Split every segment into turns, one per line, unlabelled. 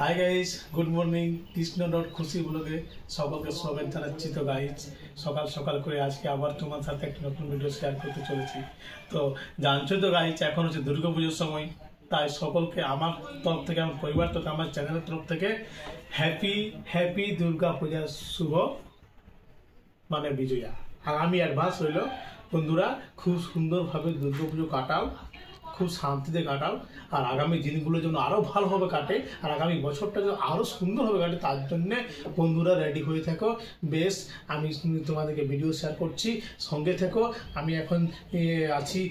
Hi guys, good morning. Krishna dot খুশি ব্লগে সকলকে স্বাগত জানাচ্ছি। তো গাইজ, সকাল সকাল করে আজকে আবার তোমার সাথে একটা নতুন ভিডিও শেয়ার করতে চলেছি। তো জানছো তো গাইজ, এখন হচ্ছে দুর্গা পুজোর সময়, তাই সকলকে আমার তরফ থেকে, আমার পরিবার থেকে, আমার চ্যানেলের তরফ থেকে হ্যাপি দুর্গা পূজার শুভ বিজয়া। আর আমি অ্যাডভান্স হইল বন্ধুরা, খুব সুন্দরভাবে দুর্গা পুজো কাটাও, খুব শান্তিতে কাটাও, আর আগামী দিনগুলো যেন আরও ভালোভাবে কাটে, আর আগামী বছরটা যেন আরও সুন্দরভাবে কাটে, তার জন্যে বন্ধুরা রেডি হয়ে থাকো। বেশ, আমি তোমাদেরকে ভিডিও শেয়ার করছি, সঙ্গে থেকো। আমি এখন আছি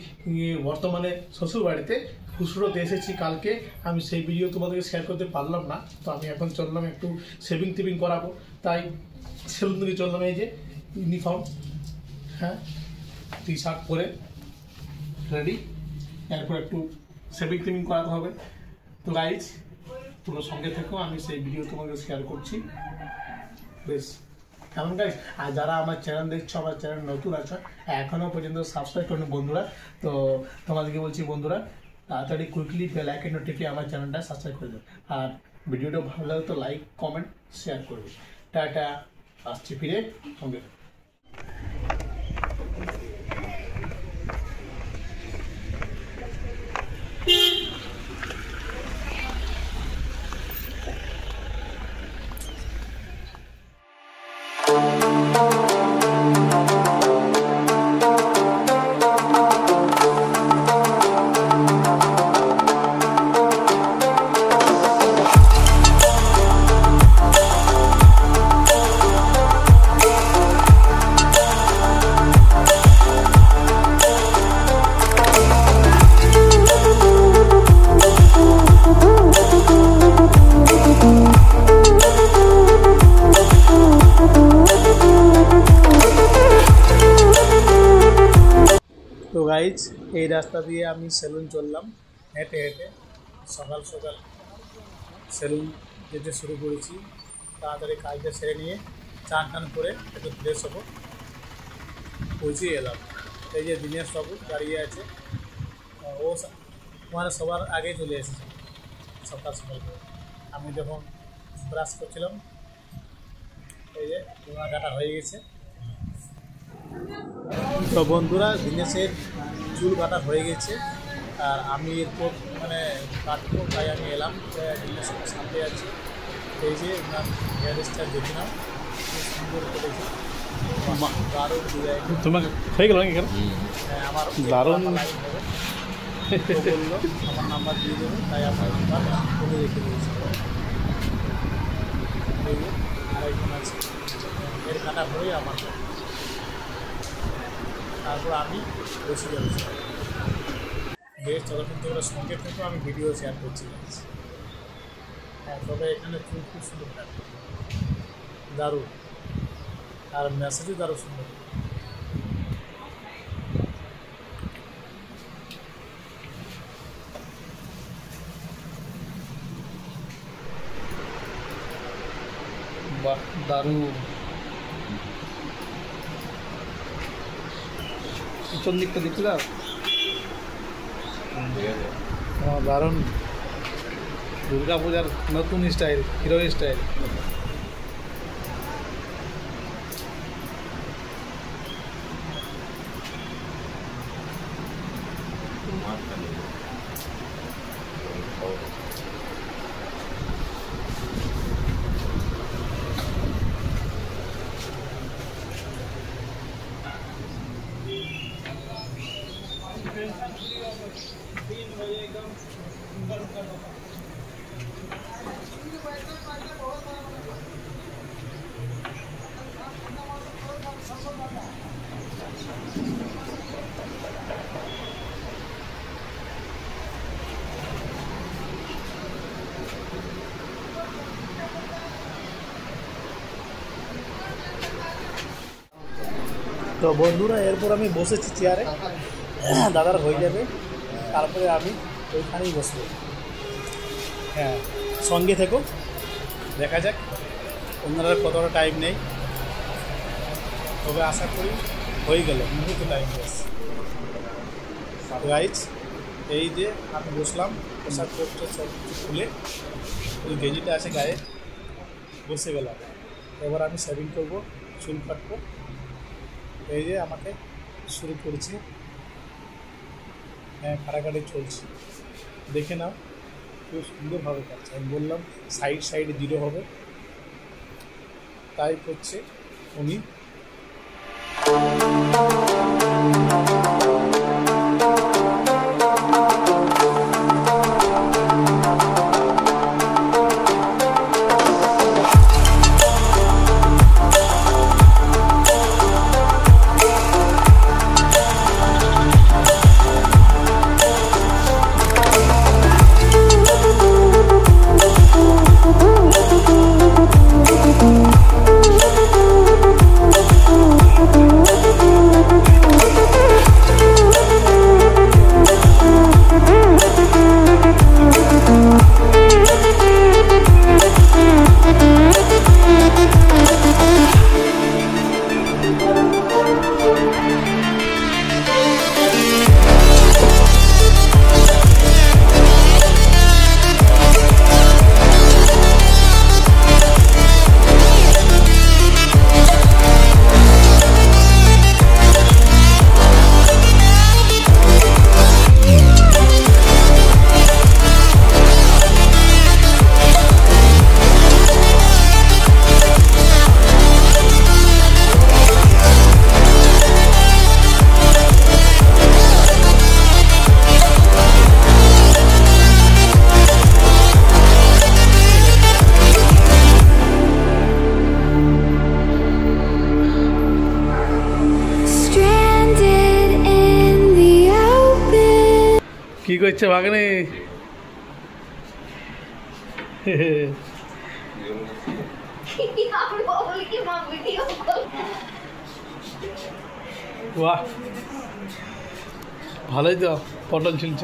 বর্তমানে শ্বশুর বাড়িতে, শ্বশুরতে এসেছি কালকে। আমি সেই ভিডিও তোমাদেরকে শেয়ার করতে পারলাম না, তো আমি এখন চললাম একটু শেভিং করাবো, তাই সেলুন থেকে চললাম। এই যে ইউনিফর্ম, হ্যাঁ, টি শার্ট পরে রেডি, এরপর একটু শেভিং করাতে হবে। তো গাইজ, তোমরা সঙ্গে থেকো, আমি সেই ভিডিও তোমাকে শেয়ার করছি। বেশ, কেমন গাইজ? আর যারা আমার চ্যানেল দেখছো, আমার চ্যানেল নতুন আছে, এখনও পর্যন্ত সাবস্ক্রাইব করুন বন্ধুরা। তো তোমাদেরকে বলছি বন্ধুরা, তাড়াতাড়ি কুইকলি বেল আইকনটা টিপে আমার চ্যানেলটা সাবস্ক্রাইব করে দেবে, আর ভিডিওটা ভালো লাগে তো লাইক, কমেন্ট, শেয়ার করবে। টাটা, আসছি ফিরে সঙ্গে। তো গাইজ, এই রাস্তা দিয়ে আমি সেলুন চললাম হেঁটে হেঁটে। সকাল সকাল সেলুন যেতে শুরু করেছি। তাড়াতাড়ি কাজটা সেরে নিয়ে চান টান করে একটু ফ্রেশ হবো, পৌঁছে এলাম। এই যে দিনেশ বাবু দাঁড়িয়ে আছে, ও মানে সবার আগে চলে এসেছে সকাল সকাল করে। আমি যখন ব্রাশ করছিলাম, এই যে তোমার কাটা হয়ে গেছে। তো বন্ধুরা, দিনেশের চুল কাটা হয়ে গেছে, আর আমি এরপর কাটবো, তাই আমি এলাম। দিনেশের সামনে আছে, এই যে ওনার হেয়ার স্টাইল দেখে নাও, খুব সুন্দর করেছে, দারুণ ডিজাইন। তোমাকে হয়ে গেল নাকি? হ্যাঁ, আমার দারুণ লাইন হবে। বললো আমার নাম্বার দিয়ে দেবে, তাই আমার নাম্বার বলে রেখে দিয়েছে। এই যে আরেকজন আছে, এর কাটা হয়ে আমার, তারপর আমি বসে যাচ্ছি। বেশ, যতক্ষণ তোমরা সঙ্গে থেকেও আমি ভিডিও শেয়ার করছি। হ্যাঁ, তবে এখানে খুব খুব সুন্দর থাকে, দারুণ, আর মেসেজও দারুণ সুন্দর। বাহ, দারুণ। পিছন দিকটা দেখতে দাও, দারুণ। দুর্গা পূজার নতুন স্টাইল, হিরো স্টাইল। তো বন্ধুরা, এরপর আমি বসেছি চেয়ারে, দাদার হয়ে যাবে, তারপরে আমি ওইখানেই বসবো। হ্যাঁ, সঙ্গে থেকো, দেখা যাক ওনারা কতটা টাইম নেই, তবে আশা করি হয়ে গেল, মুহূর্তে টাইম বেশ। গাইজ, এই যে আমি বসলাম, পোশাক পত্র সব খুলে ওই গেঞ্জিটা আছে গায়ে, বসে গেলাম। এবার আমি শেভিং করবো, চুল কাটবো। এই যে আমাকে শুরু করেছি, হ্যাঁ কাটাকাটি চলছে, দেখে নাও খুব সুন্দরভাবে কাটছে। আমি বললাম সাইডে দৃঢ় হবে, তাই করছে উনি। কি করছে ভাগ্নে? বাহ ভালোই তো পটল ছিলছ।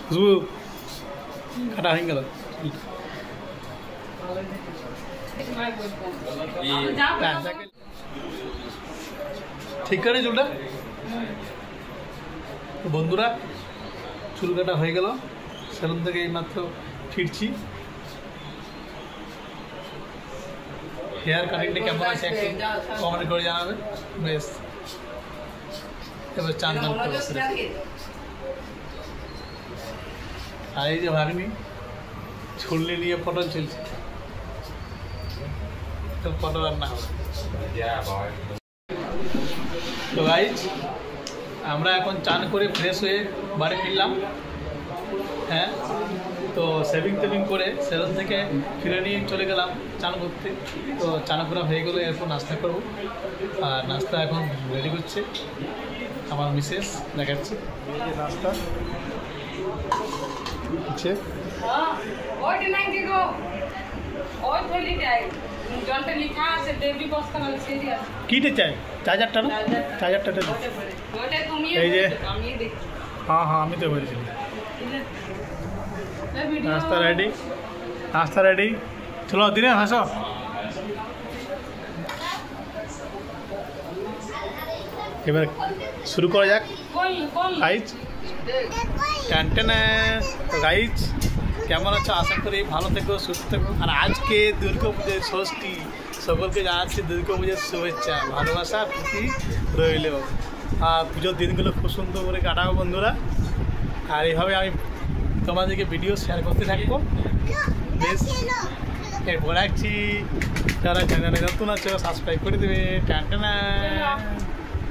খুশবু কাটা হয়ে গেল। ঠিক করে চুলটা। তো বন্ধুরা চুল কাটা হয়ে গেল, সেলুন থেকে এইমাত্র ফিরছি। হেয়ার কাটিংটা কেমন আছে একটু কমেন্ট করে জানাবে। বেশ এবার চান টান করে আর এই যে ভাগ্নি ছুলনি নিয়ে পটল চলছে, পটল রান্না হবে। তো গাইজ আমরা এখন চান করে ফ্রেশ হয়ে বাড়ি ফিরলাম। হ্যাঁ তো শেভিং টেভিং করে সেলুন থেকে ফিরে নিয়ে চলে গেলাম চান করতে। তো চান করা হয়ে গেলে এখন নাস্তা করব, আর নাস্তা এখন রেডি করছে আমার মিসেস, দেখাচ্ছে এই যে নাস্তা হচ্ছে। কিটে চাই? চার্জারটা না, চার্জারটা এই যে। হ্যাঁ হ্যাঁ আমি তো বলছি। নাস্তা রেডি, নাস্তা রেডি। চলো দিনে হাসো। এবার শুরু করা যাক গাইজ। তো গাইজ কেমন আছো? আশা করি ভালো থেকো, সুস্থ থেকো। আর আজকে দুর্গা পুজোর ষষ্ঠী, সকলকে জানাচ্ছি দুর্গা পুজোর শুভেচ্ছা, ভালোবাসা, প্রীতি রইল। আর পুজোর দিনগুলো খুব সুন্দর করে কাটাবো বন্ধুরা। আর এইভাবে আমি তোমাদেরকে ভিডিও শেয়ার করতে থাকবো। বেশ এরপর রাখছি। যারা চ্যানেলে নতুন আছো সাবস্ক্রাইব করে দেবে। টাটা,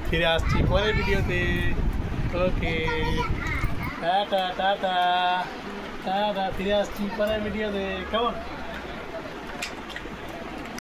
ফিরে আসছি পরের ভিডিওতে। ওকে টাটা টাটা টাটা, ফিরে আসছি পরের ভিডিওতে। কেমন?